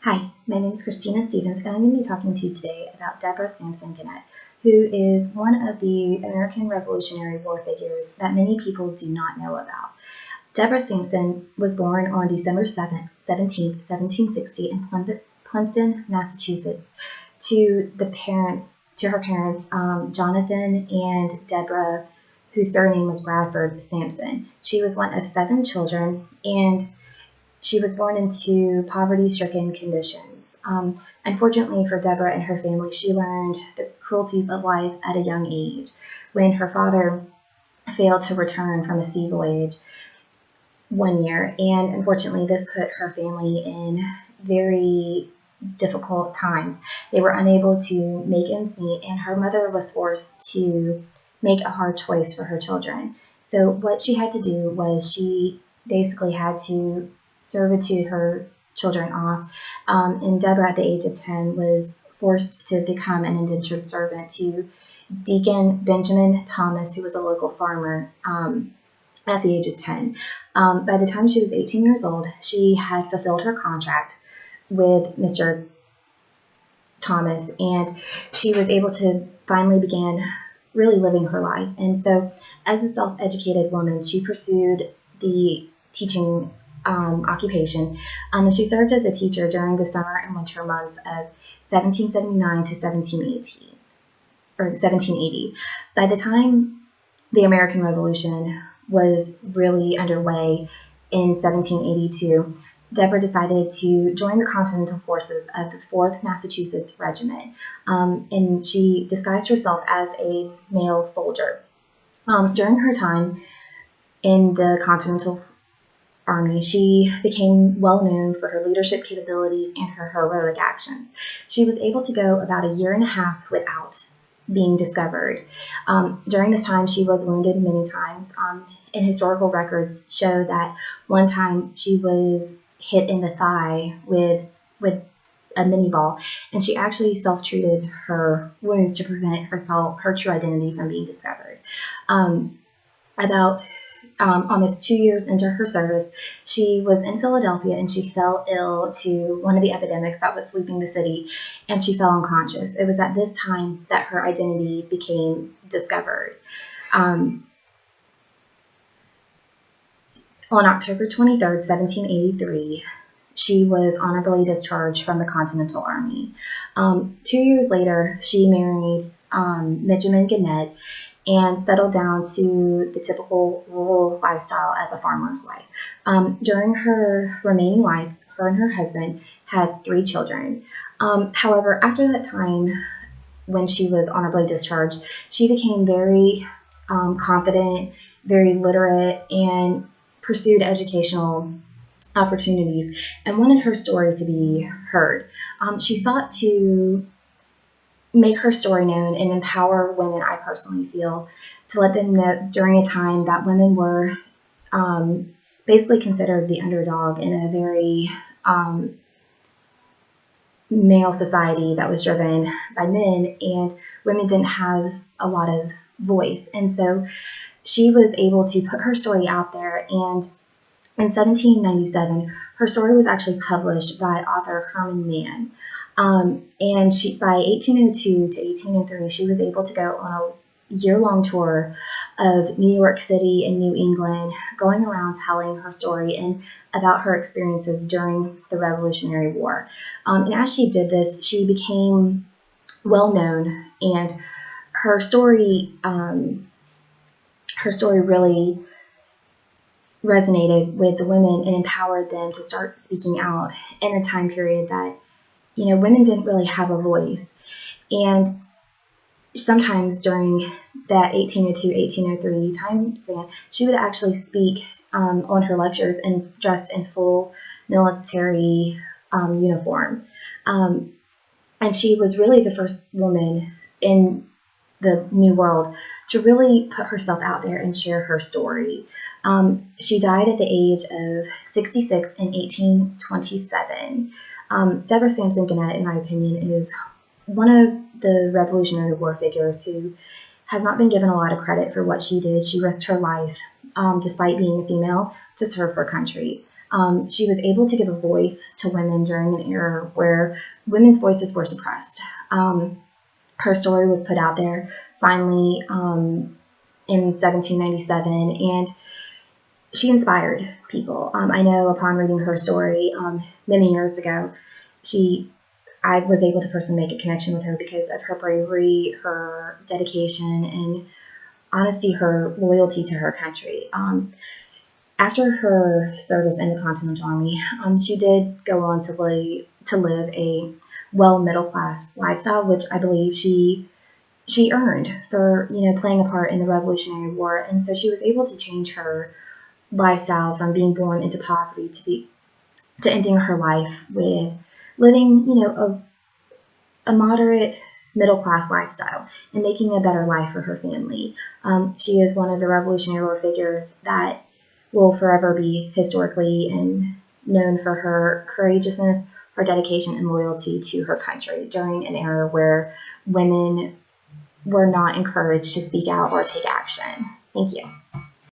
Hi, my name is Christina Stevens, and I'm going to be talking to you today about Deborah Sampson Gannet, who is one of the American Revolutionary War figures that many people do not know about. Deborah Sampson was born on December 17th, 1760 in Plimpton, Massachusetts, to her parents, Jonathan and Deborah, whose surname was Bradford Sampson. She was one of 7 children, and she was born into poverty-stricken conditions. Unfortunately for Deborah and her family, she learned the cruelties of life at a young age when her father failed to return from a sea voyage one year. And unfortunately, this put her family in very difficult times. They were unable to make ends meet, and her mother was forced to make a hard choice for her children. So what she had to do was she basically had to servitude her children off, and Deborah at the age of 10 was forced to become an indentured servant to Deacon Benjamin Thomas, who was a local farmer, at the age of 10. By the time she was 18 years old, she had fulfilled her contract with Mr. Thomas, and she was able to finally begin really living her life. And so as a self-educated woman, she pursued the teaching occupation, and she served as a teacher during the summer and winter months of 1779 to 1780. By the time the American Revolution was really underway in 1782, Deborah decided to join the Continental Forces of the 4th Massachusetts Regiment, and she disguised herself as a male soldier. During her time in the Continental Army, she became well known for her leadership capabilities and her heroic actions. She was able to go about a year and a half without being discovered. During this time, she was wounded many times, and historical records show that one time she was hit in the thigh with a mini ball, and she actually self-treated her wounds to prevent her true identity from being discovered. About almost 2 years into her service, she was in Philadelphia, and she fell ill to one of the epidemics that was sweeping the city, and she fell unconscious. It was at this time that her identity became discovered. On October 23rd, 1783, she was honorably discharged from the Continental Army. 2 years later, she married Benjamin Gannet and settled down to the typical rural lifestyle as a farmer's wife. During her remaining life, her and her husband had 3 children. However, after that time, when she was honorably discharged, she became very confident, very literate, and pursued educational opportunities and wanted her story to be heard. She sought to make her story known and empower women, I personally feel, to let them know during a time that women were basically considered the underdog in a very male society that was driven by men, and women didn't have a lot of voice. And so she was able to put her story out there, and in 1797, her story was actually published by author Herman Mann. And by 1802 to 1803, she was able to go on a year-long tour of New York City and New England, going around telling her story and about her experiences during the Revolutionary War. And as she did this, she became well known, and her story really resonated with the women and empowered them to start speaking out in a time period that, women didn't really have a voice. And sometimes during that 1802, 1803 time span, she would actually speak on her lectures and dressed in full military uniform. And she was really the first woman in the New World to really put herself out there and share her story. She died at the age of 66 in 1827. Deborah Sampson Gannet, in my opinion, is one of the Revolutionary War figures who has not been given a lot of credit for what she did. She risked her life, despite being a female, to serve her country. She was able to give a voice to women during an era where women's voices were suppressed. Her story was put out there finally in 1797, and she inspired people. I know upon reading her story many years ago, I was able to personally make a connection with her because of her bravery, her dedication, and honesty, her loyalty to her country. After her service in the Continental Army, she did go on to live a middle-class lifestyle, which I believe she earned for playing a part in the Revolutionary War. And so she was able to change her lifestyle from being born into poverty to ending her life with living a moderate middle-class lifestyle and making a better life for her family. She is one of the Revolutionary War figures that will forever be historically and known for her courageousness, her dedication, and loyalty to her country during an era where women were not encouraged to speak out or take action. Thank you.